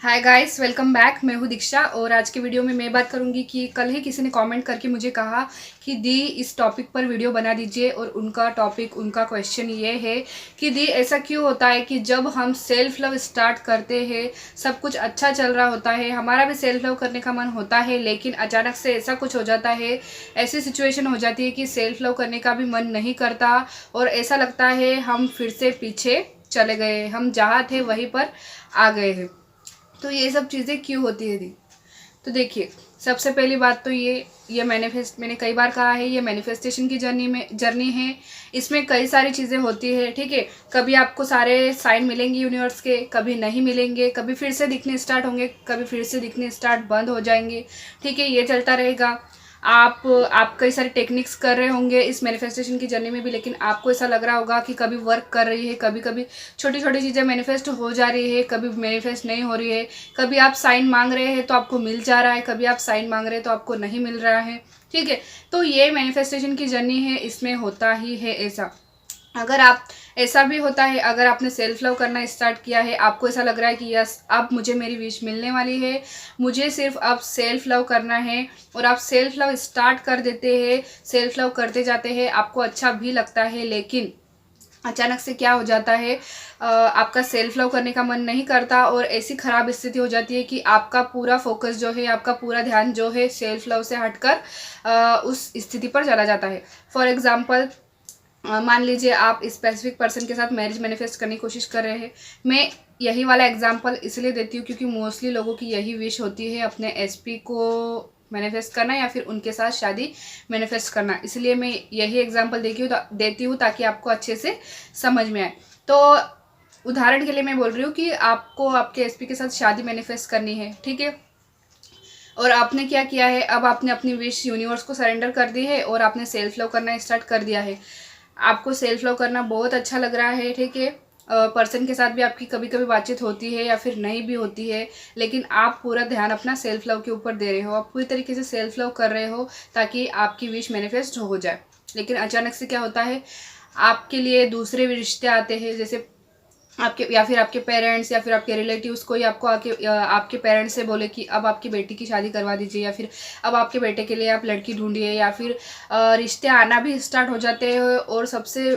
Hi guys, welcome back. मैं हूँ दीक्षा और आज के वीडियो में मैं बात करूँगी कि कल ही किसी ने कमेंट करके मुझे कहा कि दी इस टॉपिक पर वीडियो बना दीजिए। और उनका क्वेश्चन ये है कि दी ऐसा क्यों होता है कि जब हम सेल्फ लव स्टार्ट करते हैं, सब कुछ अच्छा चल रहा होता है, हमारा भी सेल्फ लव करने का मन होता है, लेकिन अचानक से ऐसा कुछ हो जाता है, ऐसी सिचुएशन हो जाती है कि सेल्फ लव करने का भी मन नहीं करता और ऐसा लगता है हम फिर से पीछे चले गए, हम जहाँ थे वहीं पर आ गए हैं। तो ये सब चीज़ें क्यों होती है दी? तो देखिए, सबसे पहली बात तो ये मैंने कई बार कहा है, ये मैनिफेस्टेशन की जर्नी है। इसमें कई सारी चीज़ें होती है, ठीक है। कभी आपको सारे साइन मिलेंगे यूनिवर्स के, कभी नहीं मिलेंगे, कभी फिर से दिखने स्टार्ट होंगे, कभी फिर से दिखने स्टार्ट बंद हो जाएंगे, ठीक है। ये चलता रहेगा। आप कई सारे टेक्निक्स कर रहे होंगे इस मैनिफेस्टेशन की जर्नी में भी, लेकिन आपको ऐसा लग रहा होगा कि कभी वर्क कर रही है, कभी कभी छोटी छोटी चीज़ें मैनिफेस्ट हो जा रही है, कभी मैनिफेस्ट नहीं हो रही है। कभी आप साइन मांग रहे हैं तो आपको मिल जा रहा है, कभी आप साइन मांग रहे हैं तो आपको नहीं मिल रहा है, ठीक है। तो ये मैनिफेस्टेशन की जर्नी है, इसमें होता ही है ऐसा। अगर आप ऐसा भी होता है, अगर आपने सेल्फ लव करना स्टार्ट किया है, आपको ऐसा लग रहा है कि यस अब मुझे मेरी विश मिलने वाली है, मुझे सिर्फ अब सेल्फ लव करना है, और आप सेल्फ लव स्टार्ट कर देते हैं, सेल्फ लव करते जाते हैं, आपको अच्छा भी लगता है, लेकिन अचानक से क्या हो जाता है, आपका सेल्फ लव करने का मन नहीं करता और ऐसी ख़राब स्थिति हो जाती है कि आपका पूरा फोकस जो है, आपका पूरा ध्यान जो है सेल्फ लव से हटकर उस स्थिति पर चला जाता है। फॉर एग्ज़ाम्पल, मान लीजिए आप स्पेसिफिक पर्सन के साथ मैरिज मैनिफेस्ट करने की कोशिश कर रहे हैं। मैं यही वाला एग्जांपल इसलिए देती हूँ क्योंकि मोस्टली लोगों की यही विश होती है, अपने एसपी को मैनिफेस्ट करना या फिर उनके साथ शादी मैनिफेस्ट करना। इसलिए मैं यही एग्जांपल देती हूँ ताकि आपको अच्छे से समझ में आए। तो उदाहरण के लिए मैं बोल रही हूँ कि आपको आपके एसपी के साथ शादी मैनिफेस्ट करनी है, ठीक है। और आपने क्या किया है, अब आपने अपनी विश यूनिवर्स को सरेंडर कर दी है और आपने सेल्फ लव करना स्टार्ट कर दिया है। आपको सेल्फ लव करना बहुत अच्छा लग रहा है, ठीक है। पर्सन के साथ भी आपकी कभी कभी बातचीत होती है या फिर नहीं भी होती है, लेकिन आप पूरा ध्यान अपना सेल्फ लव के ऊपर दे रहे हो, आप पूरी तरीके से सेल्फ लव कर रहे हो ताकि आपकी विश मैनिफेस्ट हो जाए। लेकिन अचानक से क्या होता है, आपके लिए दूसरे रिश्ते आते हैं, जैसे आपके या फिर आपके पेरेंट्स या फिर आपके रिलेटिव्स कोई आपको आपके पेरेंट्स से बोले कि अब आपकी बेटी की शादी करवा दीजिए, या फिर अब आपके बेटे के लिए आप लड़की ढूंढिए, या फिर रिश्ते आना भी स्टार्ट हो जाते हैं। और सबसे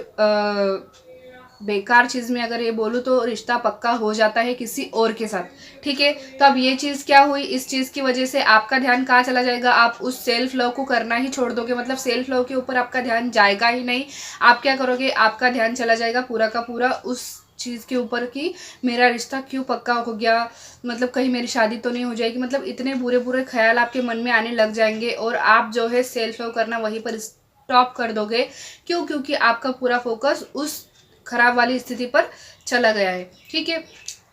बेकार चीज़ में अगर ये बोलूँ तो रिश्ता पक्का हो जाता है किसी और के साथ, ठीक है। तो अब ये चीज़ क्या हुई, इस चीज़ की वजह से आपका ध्यान कहाँ चला जाएगा, आप उस सेल्फ लव को करना ही छोड़ दोगे, मतलब सेल्फ लव के ऊपर आपका ध्यान जाएगा ही नहीं। आप क्या करोगे, आपका ध्यान चला जाएगा पूरा का पूरा उस चीज़ के ऊपर कि मेरा रिश्ता क्यों पक्का हो गया, मतलब कहीं मेरी शादी तो नहीं हो जाएगी, मतलब इतने बुरे बुरे ख्याल आपके मन में आने लग जाएंगे और आप जो है सेल्फ लव करना वहीं पर स्टॉप कर दोगे। क्यों? क्योंकि आपका पूरा फोकस उस खराब वाली स्थिति पर चला गया है, ठीक है।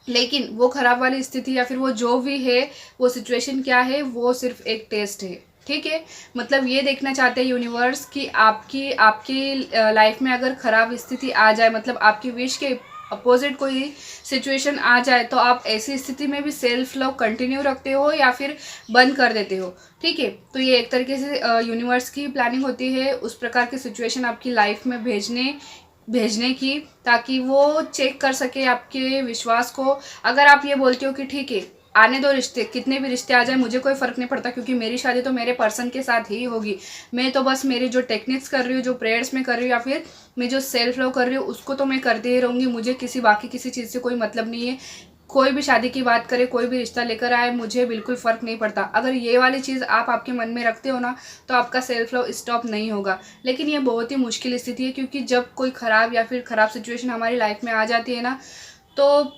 लेकिन वो खराब वाली स्थिति या फिर वो जो भी है, वो सिचुएशन क्या है, वो सिर्फ एक टेस्ट है, ठीक है। मतलब ये देखना चाहते हैं यूनिवर्स कि आपकी आपकी लाइफ में अगर खराब स्थिति आ जाए, मतलब आपकी विश के अपोजिट कोई सिचुएशन आ जाए, तो आप ऐसी स्थिति में भी सेल्फ लव कंटिन्यू रखते हो या फिर बंद कर देते हो, ठीक है। तो ये एक तरीके से यूनिवर्स की प्लानिंग होती है उस प्रकार की सिचुएशन आपकी लाइफ में भेजने की, ताकि वो चेक कर सके आपके विश्वास को। अगर आप ये बोलते हो कि ठीक है आने दो रिश्ते, कितने भी रिश्ते आ जाए मुझे कोई फ़र्क नहीं पड़ता, क्योंकि मेरी शादी तो मेरे पर्सन के साथ ही होगी, मैं तो बस मेरी जो टेक्निक्स कर रही हूँ, जो प्रेयर्स में कर रही हूँ, या फिर मैं जो सेल्फ लव कर रही हूँ उसको तो मैं करती ही रहूँगी, मुझे किसी चीज़ से कोई मतलब नहीं है। कोई भी शादी की बात करे, कोई भी रिश्ता लेकर आए, मुझे बिल्कुल फ़र्क नहीं पड़ता। अगर ये वाली चीज़ आप आपके मन में रखते हो ना, तो आपका सेल्फ लव स्टॉप नहीं होगा। लेकिन ये बहुत ही मुश्किल स्थिति है, क्योंकि जब कोई ख़राब या फिर ख़राब सिचुएशन हमारी लाइफ में आ जाती है ना, तो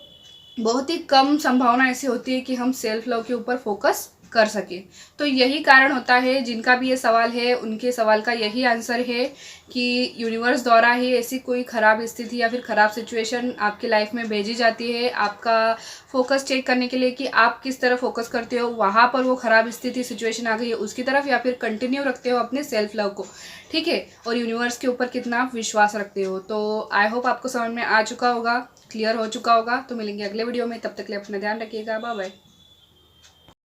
बहुत ही कम संभावना ऐसी होती है कि हम सेल्फ लव के ऊपर फोकस कर सके। तो यही कारण होता है, जिनका भी ये सवाल है उनके सवाल का यही आंसर है कि यूनिवर्स द्वारा ही ऐसी कोई ख़राब स्थिति या फिर ख़राब सिचुएशन आपकी लाइफ में भेजी जाती है, आपका फोकस चेक करने के लिए कि आप किस तरफ फोकस करते हो, वहाँ पर वो ख़राब स्थिति सिचुएशन आ गई है उसकी तरफ, या फिर कंटिन्यू रखते हो अपने सेल्फ लव को, ठीक है। और यूनिवर्स के ऊपर कितना आप विश्वास रखते हो। तो आई होप आपको समझ में आ चुका होगा, क्लियर हो चुका होगा। तो मिलेंगे अगले वीडियो में, तब तक के लिए अपना ध्यान रखिएगा, बाय बाय।